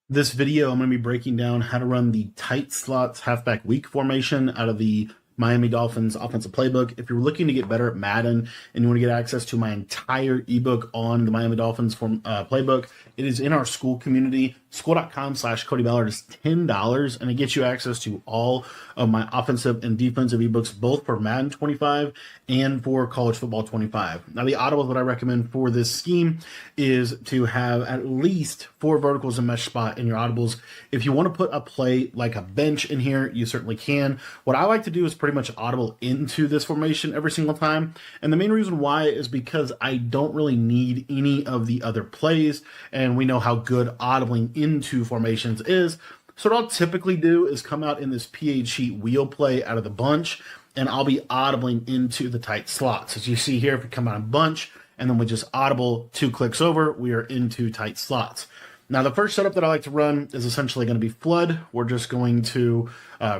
This video, I'm going to be breaking down how to run the tight slots halfback weak formation out of the Miami Dolphins offensive playbook. If you're looking to get better at Madden and you want to get access to my entire ebook on the Miami Dolphins playbook, it is in our school community. School.com/Cody Ballard is $10, and it gets you access to all of my offensive and defensive ebooks, both for Madden 25 and for College Football 25. Now, the audibles that I recommend for this scheme is to have at least 4 verticals and mesh spot in your audibles. If you want to put a play like a bench in here, you certainly can. What I like to do is pretty much audible into this formation every single time. And the main reason why is because I don't really need any of the other plays, and we know how good audibling into formations is. So what I'll typically do is come out in this PH sheet wheel play out of the bunch, and I'll be audibling into the tight slots. As you see here, if we come out in bunch, and then we just audible 2 clicks over, we are into tight slots. Now, the first setup that I like to run is essentially going to be flood. We're just going to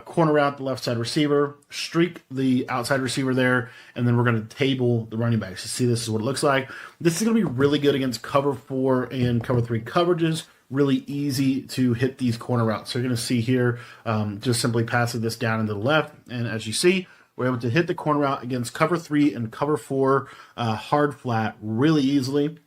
corner out the left side receiver, streak the outside receiver there, and then we're going to table the running backs. You see, this is what it looks like. This is going to be really good against cover 4 and cover 3 coverages. Really easy to hit these corner routes. So you're going to see here, just simply passing this down into the left, and as you see, we're able to hit the corner route against cover 3 and cover 4 hard flat really easily.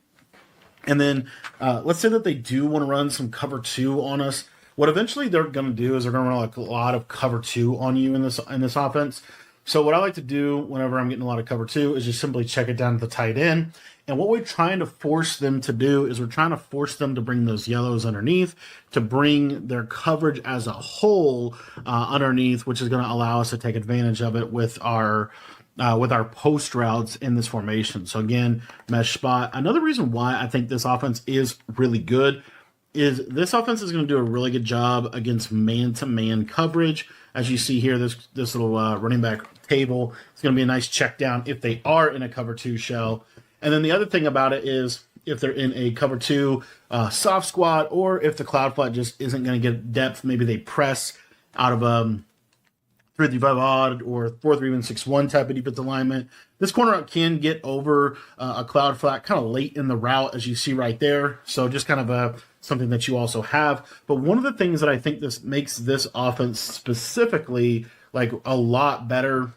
And then let's say that they do want to run some cover 2 on us. What eventually they're going to do is they're going to run like a lot of cover 2 on you in this offense. So what I like to do whenever I'm getting a lot of cover 2 is just simply check it down to the tight end. And what we're trying to force them to do is we're trying to force them to bring those yellows underneath, to bring their coverage as a whole underneath, which is going to allow us to take advantage of it with our post routes in this formation. So again, mesh spot. Another reason why I think this offense is really good is this offense is going to do a really good job against man-to-man coverage. As you see here, this little running back table is going to be a nice check down if they are in a cover 2 shell. And then the other thing about it is if they're in a cover 2 soft squat, or if the cloud flat just isn't going to get depth, maybe they press out of 3-5 odd or 4-3 even 6-1 type of defensive alignment. This corner out can get over a cloud flat kind of late in the route, as you see right there. So just kind of something that you also have. But one of the things that I think this makes this offense specifically like a lot better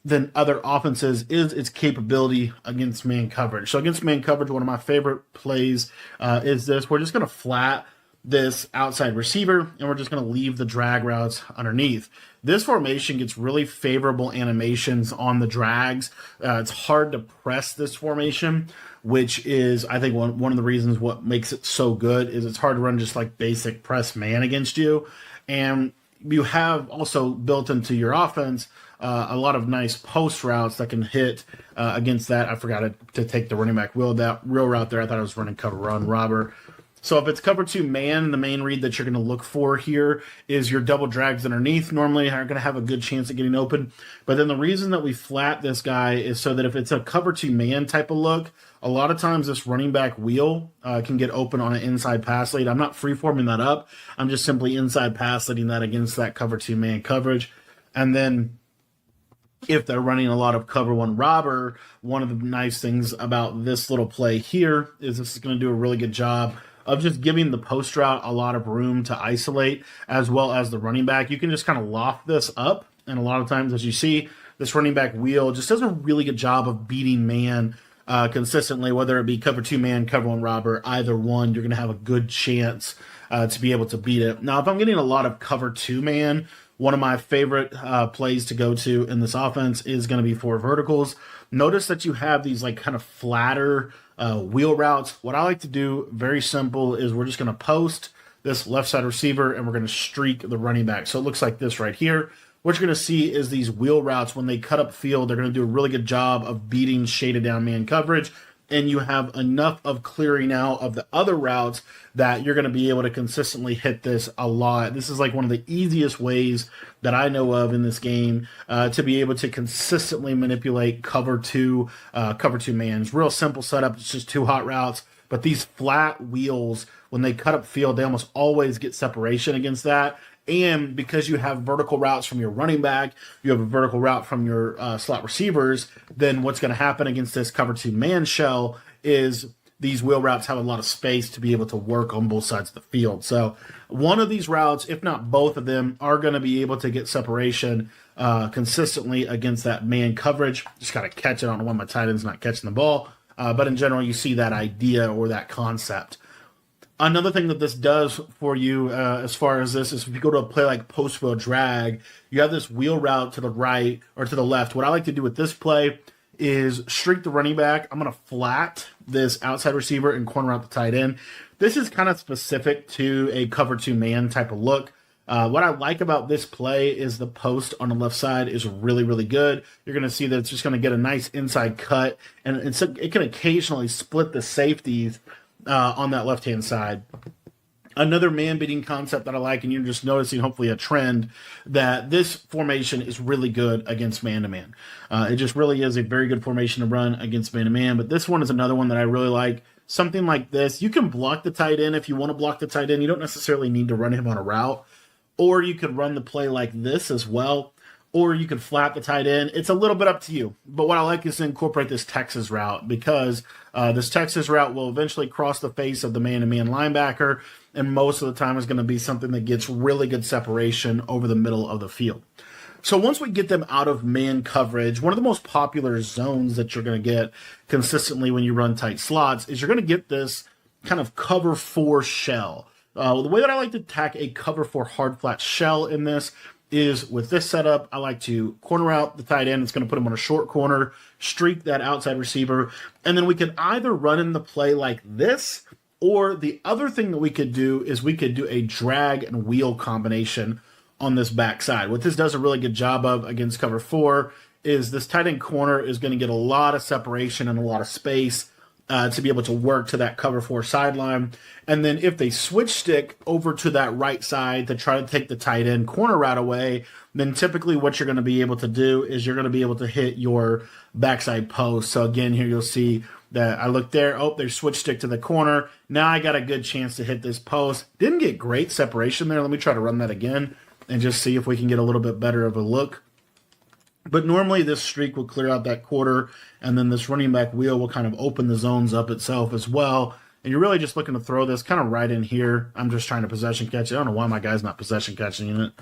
than other offenses is its capability against man coverage. So against man coverage, one of my favorite plays is this. We're just going to flat this outside receiver, and we're just going to leave the drag routes underneath. This formation gets really favorable animations on the drags. It's hard to press this formation, which is, I think, one of the reasons what makes it so good is it's hard to run just like basic press man against you. And you have also built into your offense a lot of nice post routes that can hit against that. I forgot to take the running back wheel route there. I thought I was running cover run robber. So if it's cover 2 man, the main read that you're going to look for here is your double drags underneath. Normally are going to have a good chance of getting open. But then the reason that we flat this guy is so that if it's a cover 2 man type of look, a lot of times this running back wheel can get open on an inside pass lead. I'm not free-forming that up. I'm just simply inside pass leading that against that cover 2 man coverage. And then if they're running a lot of cover 1 robber, one of the nice things about this little play here is this is going to do a really good job of just giving the post route a lot of room to isolate, as well as the running back. You can just kind of loft this up, and a lot of times, as you see, this running back wheel just does a really good job of beating man consistently, whether it be cover 2 man, cover 1 robber, either one, you're going to have a good chance to be able to beat it. Now, if I'm getting a lot of cover 2 man, one of my favorite plays to go to in this offense is going to be 4 verticals. Notice that you have these like kind of flatter wheel routes. What I like to do, very simple, is we're just going to post this left side receiver and we're going to streak the running back. So it looks like this right here. What you're going to see is these wheel routes, when they cut up field, they're going to do a really good job of beating shaded down man coverage. And you have enough of clearing out of the other routes that you're going to be able to consistently hit this a lot. This is like one of the easiest ways that I know of in this game to be able to consistently manipulate cover 2 man. It's real simple setup. It's just 2 hot routes. But these flat wheels, when they cut up field, they almost always get separation against that. And because you have vertical routes from your running back, you have a vertical route from your slot receivers, then what's going to happen against this cover 2 man shell is these wheel routes have a lot of space to be able to work on both sides of the field. So one of these routes, if not both of them, are going to be able to get separation consistently against that man coverage. Just got to catch it. I don't know why my tight end's not catching the ball. But in general, you see that idea or that concept. Another thing that this does for you as far as this is if you go to a play like post wheel drag, you have this wheel route to the right or to the left. What I like to do with this play is streak the running back. I'm going to flat this outside receiver and corner out the tight end. This is kind of specific to a cover 2 man type of look. What I like about this play is the post on the left side is really, really good. You're going to see that it's just going to get a nice inside cut, and it can occasionally split the safeties on that left-hand side. Another man-beating concept that I like, and you're just noticing hopefully a trend, that this formation is really good against man-to-man. It just really is a very good formation to run against man-to-man, but this one is another one that I really like. Something like this. You can block the tight end if you want to block the tight end. You don't necessarily need to run him on a route. Or you could run the play like this as well. Or you could flat the tight end. It's a little bit up to you. But what I like is to incorporate this Texas route because this Texas route will eventually cross the face of the man-to-man linebacker, and most of the time is going to be something that gets really good separation over the middle of the field. So once we get them out of man coverage, one of the most popular zones that you're going to get consistently when you run tight slots is you're going to get this kind of cover 4 shell. The way that I like to attack a cover 4 hard flat shell in this is with this setup. I like to corner out the tight end. It's going to put him on a short corner, streak that outside receiver, and then we could either run in the play like this, or the other thing that we could do is we could do a drag and wheel combination on this backside. What this does a really good job of against cover 4 is this tight end corner is going to get a lot of separation and a lot of space to be able to work to that cover 4 sideline. And then if they switch stick over to that right side to try to take the tight end corner route away, then typically what you're going to be able to do is you're going to be able to hit your backside post. So again, here you'll see that I look there. Oh, they switch stick to the corner. Now I got a good chance to hit this post. Didn't get great separation there. Let me try to run that again and just see if we can get a little bit better of a look. But normally this streak will clear out that quarter, and then this running back wheel will kind of open the zones up itself as well. And you're really just looking to throw this kind of right in here. I'm just trying to possession catch it. I don't know why my guy's not possession catching it.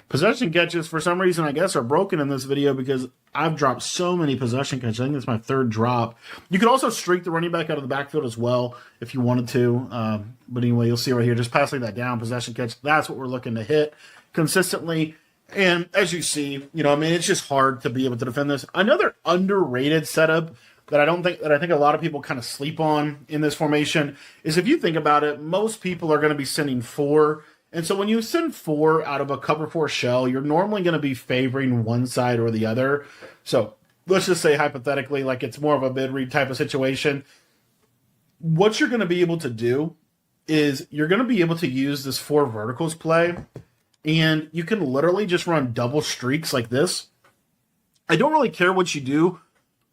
Possession catches, for some reason, I guess, are broken in this video because I've dropped so many possession catches. I think it's my 3rd drop. You could also streak the running back out of the backfield as well if you wanted to. But anyway, you'll see right here, just passing that down, possession catch. That's what we're looking to hit consistently. And as you see, it's just hard to be able to defend this. Another underrated setup that I think a lot of people kind of sleep on in this formation is, if you think about it, most people are going to be sending 4. And so when you send 4 out of a cover 4 shell, you're normally going to be favoring one side or the other. So let's just say hypothetically, like it's more of a bid read type of situation. What you're going to be able to do is you're going to be able to use this 4 verticals play, and you can literally just run double streaks like this. I don't really care what you do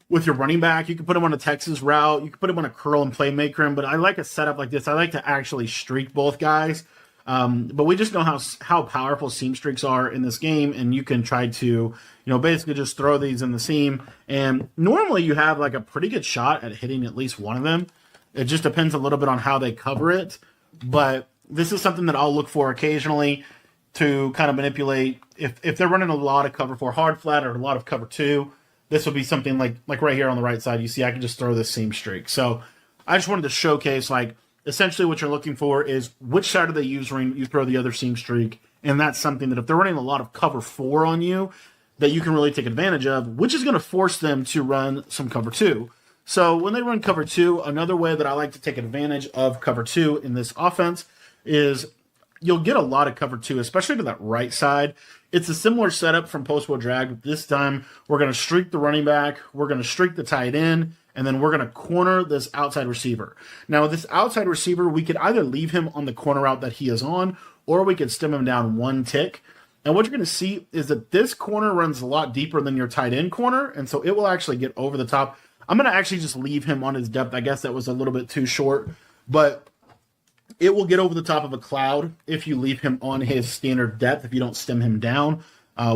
with your running back. You can put him on a Texas route. You can put him on a curl and playmaker, but I like a setup like this. I like to actually streak both guys. But we just know how powerful seam streaks are in this game, and you can try to, basically just throw these in the seam. And normally you have like a pretty good shot at hitting at least one of them. It just depends a little bit on how they cover it. But this is something that I'll look for occasionally to kind of manipulate. If they're running a lot of cover 4 hard flat or a lot of cover 2, this would be something like right here on the right side. You see, I can just throw this seam streak. So I just wanted to showcase, like, essentially what you're looking for is which side are they using, you throw the other seam streak. And that's something that if they're running a lot of cover 4 on you, that you can really take advantage of, which is going to force them to run some cover 2. So when they run cover 2, another way that I like to take advantage of cover 2 in this offense is you'll get a lot of cover 2, especially to that right side. It's a similar setup from post-wheel drag, but this time we're going to streak the running back, we're going to streak the tight end, and then we're going to corner this outside receiver. Now, this outside receiver, we could either leave him on the corner route that he is on, or we could stem him down one tick. And what you're going to see is that this corner runs a lot deeper than your tight end corner, and so it will actually get over the top. I'm going to actually just leave him on his depth. I guess that was a little bit too short, but it will get over the top of a cloud if you leave him on his standard depth, if you don't stem him down,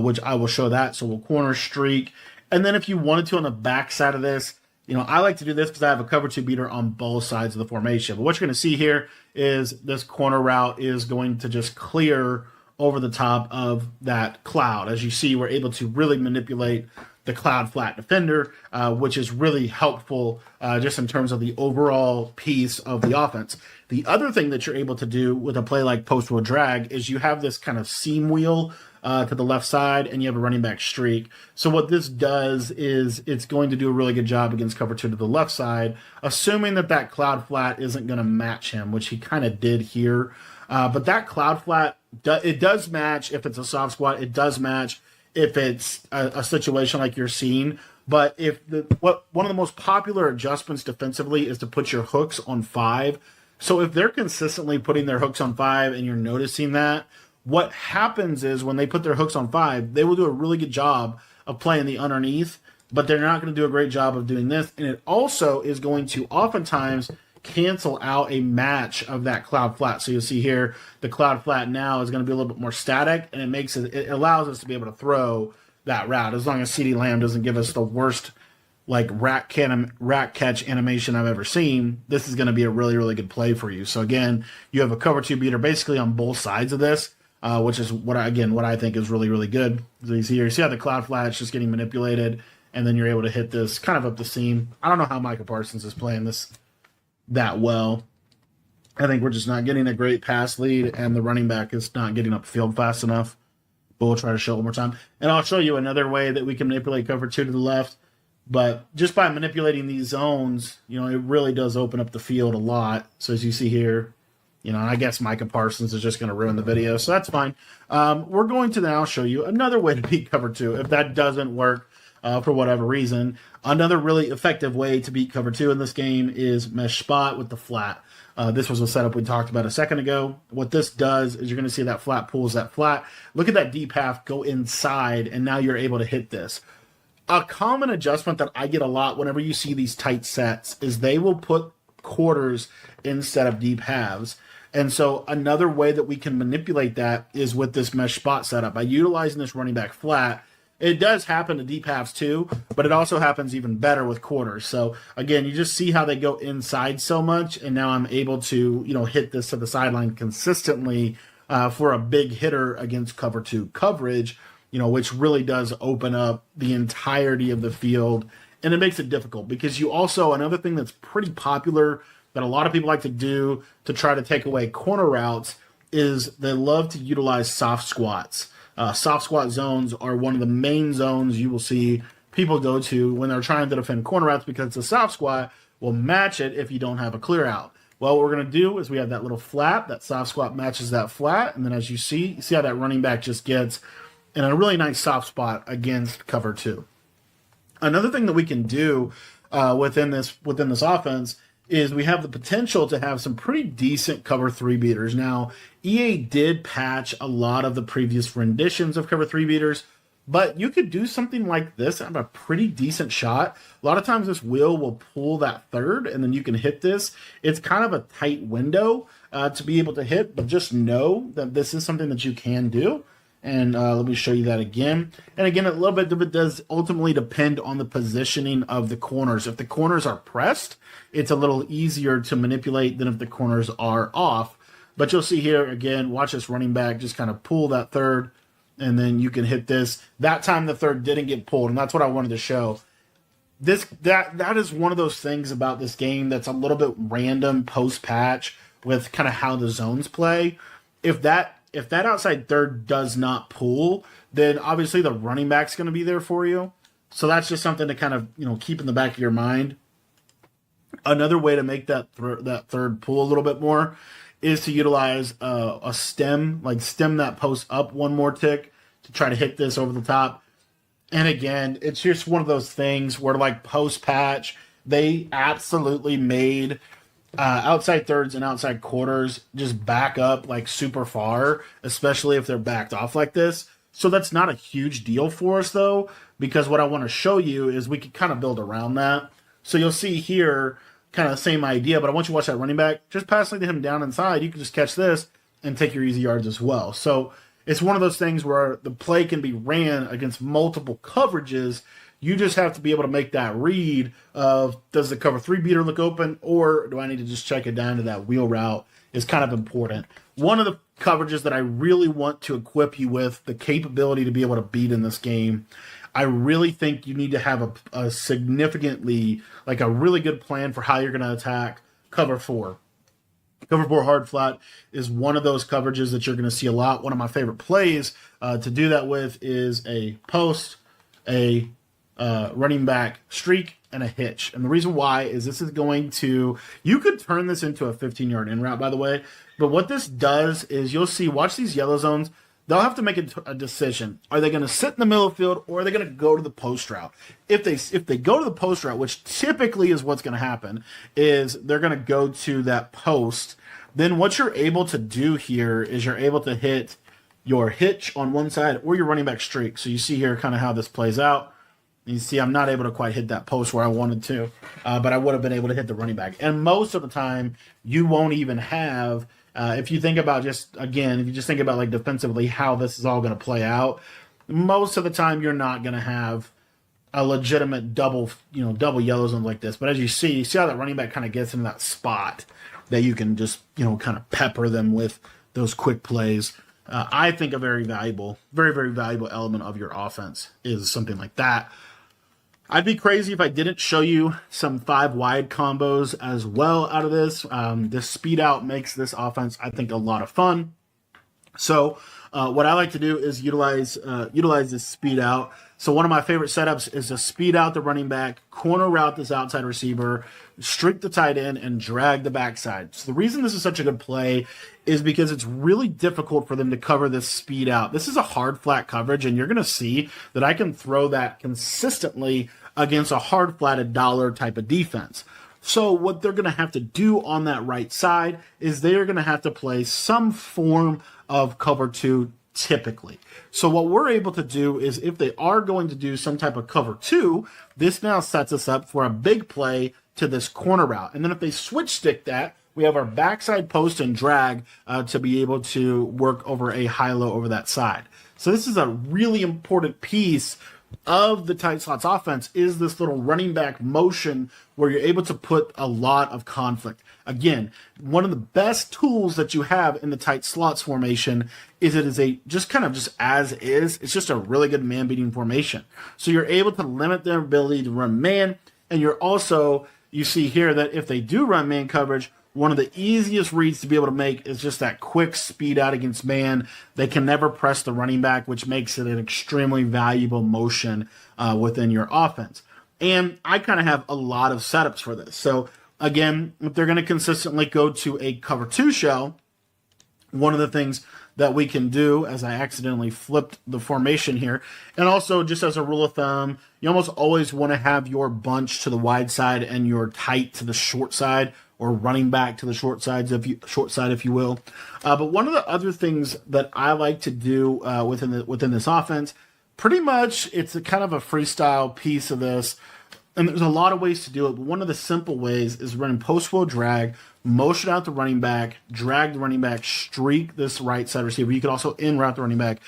which I will show that. So we'll corner streak. And then if you wanted to on the back side of this, I like to do this because I have a cover two beater on both sides of the formation. But what you're going to see here is this corner route is going to just clear over the top of that cloud. As you see, we're able to really manipulate the cloud flat defender, which is really helpful just in terms of the overall piece of the offense. The other thing that you're able to do with a play like post roll drag is you have this kind of seam wheel to the left side, and you have a running back streak. So what this does is it's going to do a really good job against cover two to the left side, assuming that that cloud flat isn't going to match him, which he kind of did here. But that cloud flat, it does match if it's a soft squat. It does match if it's a situation like you're seeing. But if one of the most popular adjustments defensively is to put your hooks on 5. So if they're consistently putting their hooks on 5 and you're noticing that, what happens is when they put their hooks on 5, they will do a really good job of playing the underneath, but they're not going to do a great job of doing this. And it also is going to oftentimes cancel out a match of that cloud flat. So you'll see here, the cloud flat now is going to be a little bit more static, and it allows us to be able to throw that route, as long as CeeDee Lamb doesn't give us the worst like rack catch animation I've ever seen. This is going to be a really, really good play for you. So again, you have a cover two beater basically on both sides of this, which is what I think is really, really good. So you see how the cloud flat's just getting manipulated, and then you're able to hit this kind of up the seam. I don't know how Micah Parsons is playing this that well. I think we're just not getting a great pass lead, and the running back is not getting upfield fast enough. But we'll try to show it one more time. And I'll show you another way that we can manipulate cover two to the left. But just by manipulating these zones, it really does open up the field a lot. So as you see here, and I guess Micah Parsons is just going to ruin the video, so that's fine. We're going to now show you another way to beat cover two. If that doesn't work for whatever reason, another really effective way to beat cover two in this game is mesh spot with the flat. This was a setup we talked about a second ago. What this does is you're going to see that flat pulls that flat. Look at that deep half go inside, and now you're able to hit this. A common adjustment that I get a lot whenever you see these tight sets is they will put quarters instead of deep halves. And so another way that we can manipulate that is with this mesh spot setup. By utilizing this running back flat, it does happen to deep halves too, but it also happens even better with quarters. So again, you just see how they go inside so much, and now I'm able to, hit this to the sideline consistently for a big hitter against cover two coverage, which really does open up the entirety of the field, and it makes it difficult because you also, another thing that's pretty popular that a lot of people like to do to try to take away corner routes is they love to utilize soft squats. Soft squat zones are one of the main zones you will see people go to when they're trying to defend corner routes, because the soft squat will match it if you don't have a clear out. Well, what we're going to do is we have that little flat, that soft squat matches that flat, and then as you see how that running back just gets in a really nice soft spot against cover two. Another thing that we can do within this offense is we have the potential to have some pretty decent cover three beaters. Now, EA did patch a lot of the previous renditions of cover three beaters, but you could do something like this and have a pretty decent shot. A lot of times this wheel will pull that third, and then you can hit this. It's kind of a tight window to be able to hit, but just know that this is something that you can do. And let me show you that again. And again, a little bit of it does ultimately depend on the positioning of the corners. If the corners are pressed, it's a little easier to manipulate than if the corners are off. But you'll see here, again, watch this running back just kind of pull that third, and then you can hit this. That time the third didn't get pulled, and that's what I wanted to show. That is one of those things about this game that's a little bit random post-patch with kind of how the zones play. If that outside third does not pull, then obviously the running back's going to be there for you. So that's just something to kind of keep in the back of your mind. Another way to make that third pull a little bit more is to utilize a stem, like stem that post up one more tick to try to hit this over the top. And again, it's just one of those things where like post patch, they absolutely made outside thirds and outside quarters just back up like super far, especially if they're backed off like this. So that's not a huge deal for us though, because what I want to show you is we can kind of build around that. So you'll see here kind of the same idea, but I want you to watch that running back. Just passing to him down inside, you can just catch this and take your easy yards as well. So it's one of those things where the play can be ran against multiple coverages You just have to be able to make that read of, does the cover 3 beater look open, or do I need to just check it down to that wheel route, is kind of important. One of the coverages that I really want to equip you with the capability to be able to beat in this game, I really think you need to have a significantly, like a really good plan for how you're going to attack cover 4. Cover 4 hard flat is one of those coverages that you're going to see a lot. One of my favorite plays to do that with is a post, a running back streak, and a hitch. And the reason why is this is going to, you could turn this into a 15-yard in route, by the way. But what this does is you'll see, watch these yellow zones. They'll have to make a decision. Are they going to sit in the middle of the field, or are they going to go to the post route? If they go to the post route, which typically is what's going to happen, is they're going to go to that post. Then what you're able to do here is you're able to hit your hitch on one side or your running back streak. So you see here kind of how this plays out. You see I'm not able to quite hit that post where I wanted to, but I would have been able to hit the running back. And most of the time, you won't even have... if you think about if you just think about like defensively how this is all going to play out, most of the time you're not going to have a legitimate double yellow zone like this. But as you see how that running back kind of gets into that spot that you can just, kind of pepper them with those quick plays. I think a very, very valuable element of your offense is something like that. I'd be crazy if I didn't show you some 5 wide combos as well out of this. This speed out makes this offense, I think, a lot of fun. So what I like to do is utilize this speed out. So one of my favorite setups is to speed out the running back, corner route this outside receiver, streak the tight end, and drag the backside. So the reason this is such a good play is because it's really difficult for them to cover this speed out. This is a hard flat coverage, and you're going to see that I can throw that consistently against a hard flatted dollar type of defense. So what they're going to have to do on that right side is they're going to have to play some form of cover 2 typically. So what we're able to do is if they are going to do some type of cover 2, this now sets us up for a big play to this corner route. And then if they switch stick that, we have our backside post and drag to be able to work over a high-low over that side. So this is a really important piece of the tight slots offense, is this little running back motion where you're able to put a lot of conflict. Again, one of the best tools that you have in the tight slots formation is it is just as is. It's just a really good man beating formation. So you're able to limit their ability to run man, and you see here that if they do run man coverage, one of the easiest reads to be able to make is just that quick speed out against man. They can never press the running back, which makes it an extremely valuable motion within your offense. And I kind of have a lot of setups for this. So again, if they're going to consistently go to a cover 2 shell, one of the things that we can do, as I accidentally flipped the formation here, and also just as a rule of thumb, you almost always want to have your bunch to the wide side and your tight to the short side, or running back to the short side, if you will. But one of the other things that I like to do within this offense, pretty much it's a kind of a freestyle piece of this, and there's a lot of ways to do it. But one of the simple ways is running post wheel drag, motion out the running back, drag the running back, streak this right side receiver. You could also in route the running back.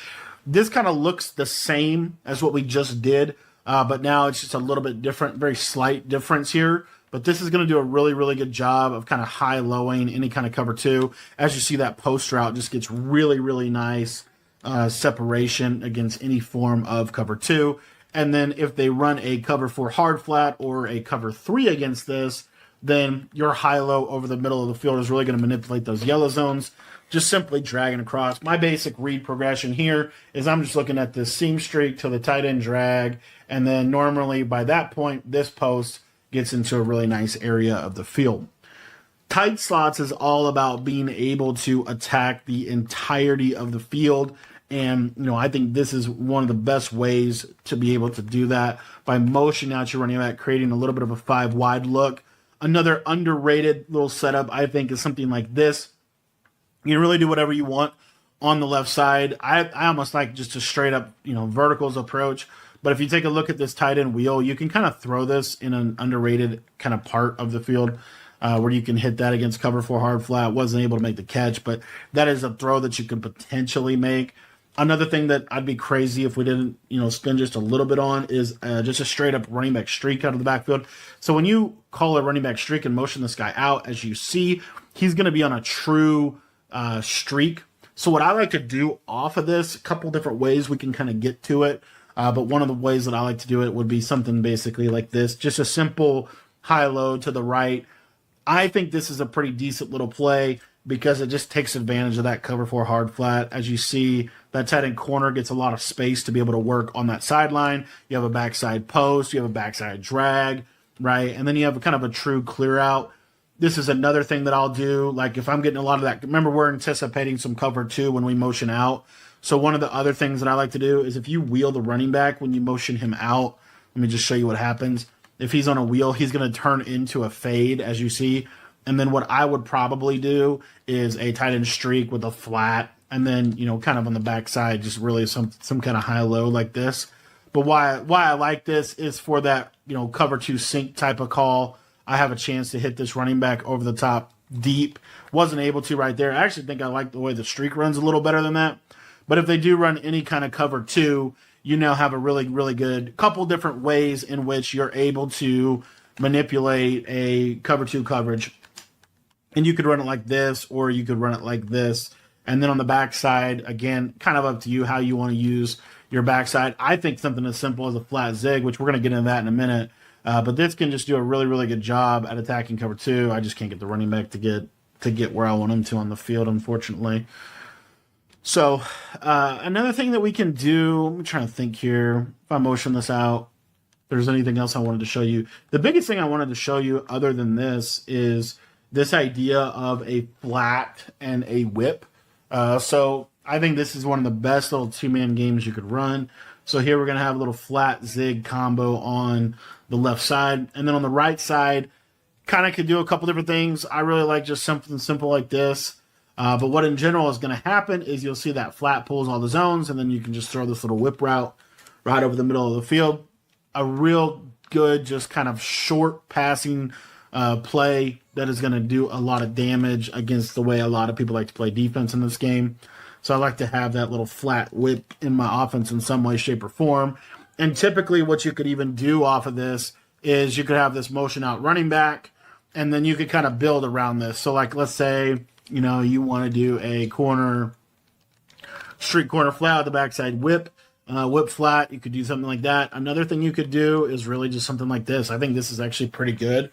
This kind of looks the same as what we just did, but now it's just a little bit different, very slight difference here. But this is going to do a really, really good job of kind of high-lowing any kind of cover 2. As you see, that post route just gets really, really nice separation against any form of cover 2. And then if they run a cover 4 hard flat or a cover 3 against this, then your high-low over the middle of the field is really going to manipulate those yellow zones, just simply dragging across. My basic read progression here is I'm just looking at this seam streak to the tight end drag, and then normally by that point, this post gets into a really nice area of the field. Tight slots is all about being able to attack the entirety of the field. And, I think this is one of the best ways to be able to do that by motioning out your running back, creating a little bit of a 5 wide look. Another underrated little setup, I think, is something like this. You can really do whatever you want on the left side. I almost like just a straight up, verticals approach. But if you take a look at this tight end wheel, you can kind of throw this in an underrated kind of part of the field where you can hit that against cover 4 hard flat. Wasn't able to make the catch, but that is a throw that you can potentially make. Another thing that I'd be crazy if we didn't, spend just a little bit on is just a straight up running back streak out of the backfield. So when you call a running back streak and motion this guy out, as you see, he's going to be on a true streak. So what I like to do off of this, a couple different ways we can kind of get to it. But one of the ways that I like to do it would be something basically like this, just a simple high-low to the right. I think this is a pretty decent little play because it just takes advantage of that cover 4 hard flat. As you see, that tight end corner gets a lot of space to be able to work on that sideline. You have a backside post, you have a backside drag, right? And then you have kind of a true clear out. This is another thing that I'll do. Like if I'm getting a lot of that, remember we're anticipating some cover 2 when we motion out. So one of the other things that I like to do is if you wheel the running back when you motion him out, let me just show you what happens. If he's on a wheel, he's going to turn into a fade, as you see. And then what I would probably do is a tight end streak with a flat, and then, kind of on the backside, just really some kind of high-low like this. But why I like this is for that, cover 2 sink type of call. I have a chance to hit this running back over the top deep. Wasn't able to right there. I actually think I like the way the streak runs a little better than that. But if they do run any kind of cover 2, you now have a really, really good couple different ways in which you're able to manipulate a cover 2 coverage. And you could run it like this, or you could run it like this. And then on the backside, again, kind of up to you how you want to use your backside. I think something as simple as a flat zig, which we're going to get into that in a minute. But this can just do a really, really good job at attacking cover 2. I just can't get the running back to get where I want him to on the field, unfortunately. So another thing that we can do, I'm trying to think here. If I motion this out, if there's anything else I wanted to show you. The biggest thing I wanted to show you other than this is this idea of a flat and a whip. So I think this is one of the best little 2-man games you could run. So here we're going to have a little flat zig combo on the left side. And then on the right side, kind of could do a couple different things. I really like just something simple like this. But what in general is going to happen is you'll see that flat pulls all the zones, and then you can just throw this little whip route right over the middle of the field. A real good, just kind of short passing play that is going to do a lot of damage against the way a lot of people like to play defense in this game. So I like to have that little flat whip in my offense in some way, shape, or form. And typically what you could even do off of this is you could have this motion out running back, and then you could kind of build around this. So like let's say, you want to do a street corner flat with the backside whip flat. You could do something like that. Another thing you could do is really just something like this. I think this is actually pretty good.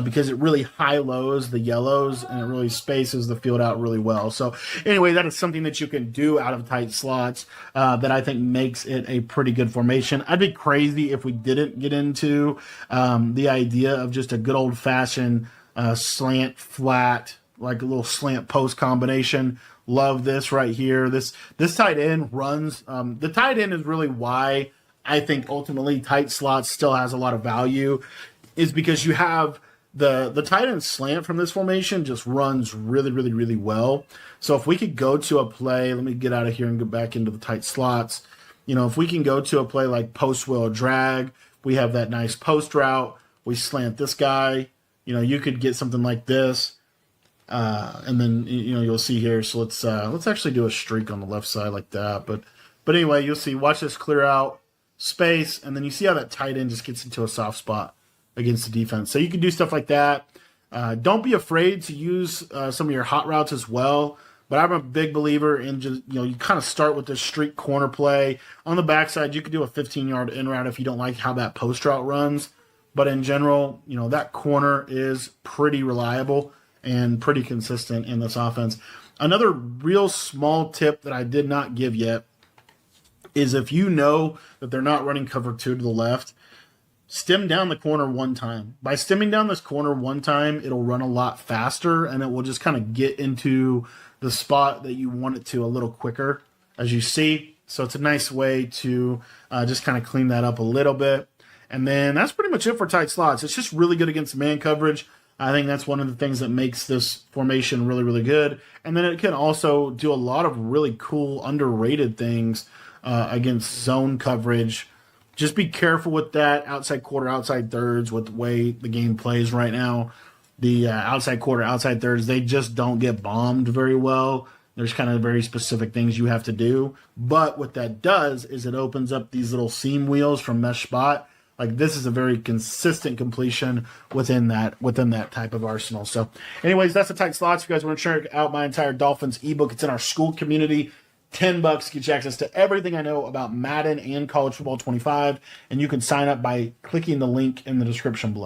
Because it really high-lows the yellows and it really spaces the field out really well. So anyway, that is something that you can do out of tight slots that I think makes it a pretty good formation. I'd be crazy if we didn't get into the idea of just a good old-fashioned slant flat, like a little slant post combination. Love this right here. This tight end runs. The tight end is really why I think ultimately tight slots still has a lot of value, is because you have the tight end slant from this formation just runs really, really, really well. So if we could go to a play, let me get out of here and go back into the tight slots. If we can go to a play like post wheel drag, we have that nice post route. We slant this guy. You could get something like this. And then, you'll see here. So let's actually do a streak on the left side like that. But anyway, you'll see, watch this clear out space. And then you see how that tight end just gets into a soft spot against the defense. So you can do stuff like that. Don't be afraid to use some of your hot routes as well. But I'm a big believer in just, you kind of start with this streak corner play. On the backside, you could do a 15-yard in route if you don't like how that post route runs. But in general, that corner is pretty reliable and pretty consistent in this offense. Another real small tip that I did not give yet is if you know that they're not running cover 2 to the left, stem down the corner one time. By stemming down this corner one time, it'll run a lot faster, and it will just kind of get into the spot that you want it to a little quicker, as you see. So it's a nice way to just kind of clean that up a little bit. And then that's pretty much it for tight slots. It's just really good against man coverage. I think that's one of the things that makes this formation really, really good. And then it can also do a lot of really cool, underrated things against zone coverage. Just be careful with that outside quarter, outside thirds with the way the game plays right now. The outside quarter, outside thirds, they just don't get bombed very well. There's kind of very specific things you have to do. But what that does is it opens up these little seam wheels from Mesh Spot. Like, this is a very consistent completion within that type of arsenal. So anyways, that's the tight slots. If you guys want to check out my entire Dolphins ebook, it's in our school community. $10 gets you access to everything I know about Madden and College Football 25. And you can sign up by clicking the link in the description below.